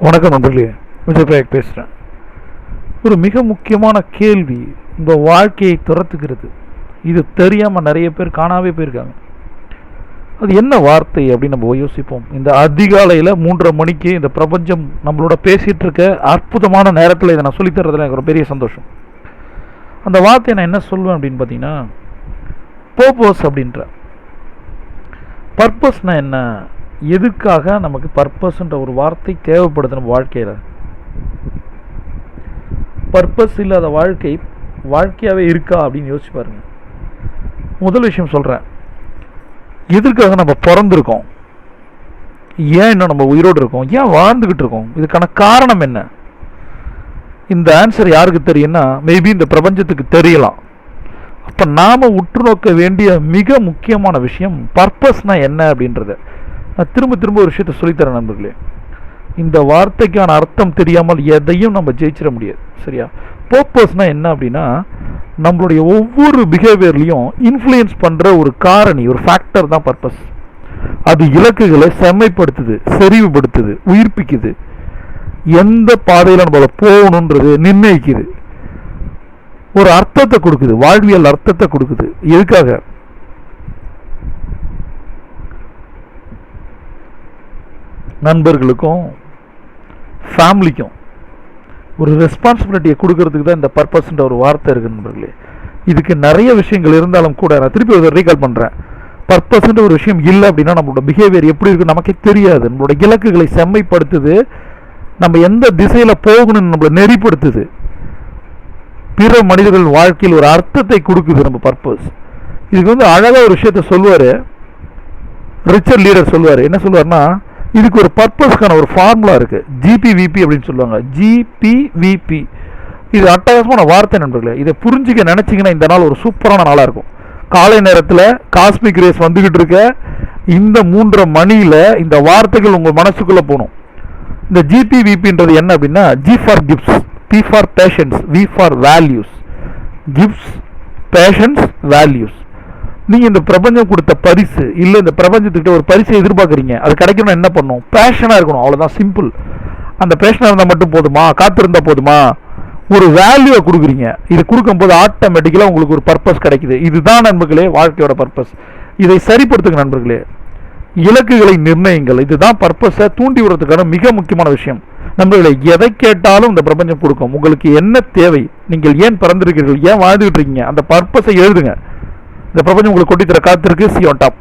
வணக்கம் நண்பர்களே, விஜய் பிரயாக் பேசுகிறேன். ஒரு மிக முக்கியமான கேள்வி இந்த வாழ்க்கையை துரத்துகிறது. இது தெரியாமல் நிறைய பேர் காணாவே போயிருக்காங்க. அது என்ன வார்த்தை அப்படின்னு நம்ம யோசிப்போம். இந்த அதிகாலையில் 3:30 மணிக்கு இந்த பிரபஞ்சம் நம்மளோட பேசிகிட்டு இருக்க அற்புதமான நேரத்தில் இதை நான் சொல்லித்தரதுல எனக்கு ஒரு பெரிய சந்தோஷம். அந்த வார்த்தையை நான் என்ன சொல்வேன் அப்படின்னு பார்த்தீங்கன்னா, பர்பஸ் அப்படின்ற. பர்பஸ்னால் என்ன, எதுக்காக நமக்கு பர்பஸ்ன்ற ஒரு வார்த்தை தேவைப்படுது நம்ம வாழ்க்கையில்? பர்பஸ் இல்லாத வாழ்க்கையாகவே இருக்கா அப்படின்னு யோசிச்சு பாருங்க. முதல் விஷயம் சொல்கிறேன், எதற்காக நம்ம பிறந்திருக்கோம், ஏன் இன்னும் நம்ம உயிரோடு இருக்கோம், ஏன் வாழ்ந்துக்கிட்டு இருக்கோம், இதுக்கான காரணம் என்ன? இந்த ஆன்சர் யாருக்கு தெரியும்னா, மேபி இந்த பிரபஞ்சத்துக்கு தெரியலாம். அப்போ நாம் உற்று நோக்க வேண்டிய மிக முக்கியமான விஷயம் பர்பஸ்னால் என்ன அப்படின்றத நான் திரும்ப ஒரு விஷயத்தை சொல்லித்தரேன் நண்பர்களே. இந்த வார்த்தைக்கான அர்த்தம் தெரியாமல் எதையும் நம்ம ஜெயிச்சிட முடியாது, சரியா? பர்பஸ்னால் என்ன அப்படின்னா, நம்மளுடைய ஒவ்வொரு பிஹேவியர்லையும் இன்ஃப்ளூயன்ஸ் பண்ணுற ஒரு காரணி, ஒரு ஃபேக்டர் தான் பர்பஸ். அது இலக்குகளை செம்மைப்படுத்துது, செறிவுபடுத்துது, உயிர்ப்பிக்குது, எந்த பாதையில் நம்மள போகணுன்றது நிர்ணயிக்குது, ஒரு அர்த்தத்தை கொடுக்குது, வாழ்வியல் அர்த்தத்தை கொடுக்குது. எதுக்காக? நண்பர்களுக்கும் ஃபேமிலிக்கும் ஒரு ரெஸ்பான்சிபிலிட்டியை கொடுக்கறதுக்கு தான் இந்த பர்பஸ்ன்ற ஒரு வார்த்தை இருக்குது நண்பர்களே. இதுக்கு நிறைய விஷயங்கள் இருந்தாலும் கூட நான் திருப்பி ஒரு ரீகால் பண்ணுறேன். பர்பஸ்ன்ற ஒரு விஷயம் இல்லை அப்படின்னா நம்மளோட பிஹேவியர் எப்படி இருக்குன்னு நமக்கே தெரியாது. நம்மளோட இலக்குகளை செம்மைப்படுத்துது, நம்ம எந்த திசையில் போகணும்னு நம்மளை நெறிப்படுத்துது, பிற மனிதர்கள் வாழ்க்கையில் ஒரு அர்த்தத்தை கொடுக்குது நம்ம பர்பஸ். இதுக்கு அழகாக ஒரு விஷயத்த சொல்லுவார் ரிச்சர்ட் லீடர். சொல்லுவார், என்ன சொல்லுவார்னா, இதுக்கு ஒரு பர்பஸ்க்கான ஒரு ஃபார்முலா இருக்குது, ஜிபிவிபி அப்படின்னு சொல்லுவாங்க. ஜிபிவிபி இது அட்டகாசமான வார்த்தை நண்பர்களே. இதை புரிஞ்சுக்க நினச்சிங்கன்னா இந்த நாள் ஒரு சூப்பரான நாளாக இருக்கும். காலை நேரத்தில் காஸ்மிக் ரேஸ் வந்துக்கிட்டு இருக்க இந்த 3:30 மணியில் இந்த வார்த்தைகள் உங்கள் மனசுக்குள்ளே போகணும். இந்த ஜிபிவிபின்றது என்ன அப்படின்னா, G for gifts, P for passions, V for values. Gifts, passions, values. நீங்கள் இந்த பிரபஞ்சம் கொடுத்த பரிசு இல்லை, இந்த பிரபஞ்சத்துக்கிட்ட ஒரு பரிசை எதிர்பார்க்குறீங்க, அது கிடைக்கணும் என்ன பண்ணணும்? பேஷனாக இருக்கணும், அவ்வளோதான், சிம்பிள். அந்த பேஷனாக இருந்தால் மட்டும் போதுமா? காத்திருந்தால் போதுமா? ஒரு வேல்யூவை கொடுக்குறீங்க. இது கொடுக்கும்போது ஆட்டோமேட்டிக்கலாக உங்களுக்கு ஒரு பர்பஸ் கிடைக்குது. இதுதான் நண்பர்களே வாழ்க்கையோட பர்பஸ். இதை சரிப்படுத்துங்க நண்பர்களே. இலக்குகளை நிர்ணயங்கள், இதுதான் பர்பஸை தூண்டி விடுறதுக்கான மிக முக்கியமான விஷயம். நண்பர்களே, எதை கேட்டாலும் இந்த பிரபஞ்சம் கொடுக்கும். உங்களுக்கு என்ன தேவை, நீங்கள் ஏன் பிறந்திருக்கிறீர்கள், ஏன் வாழ்ந்துகிட்டு இருக்கீங்க, அந்த பர்பஸை எழுதுங்க. இந்த பிரபஞ்சம் உங்களுக்கு கொட்டித்தர காத்திருக்கு. See you on top.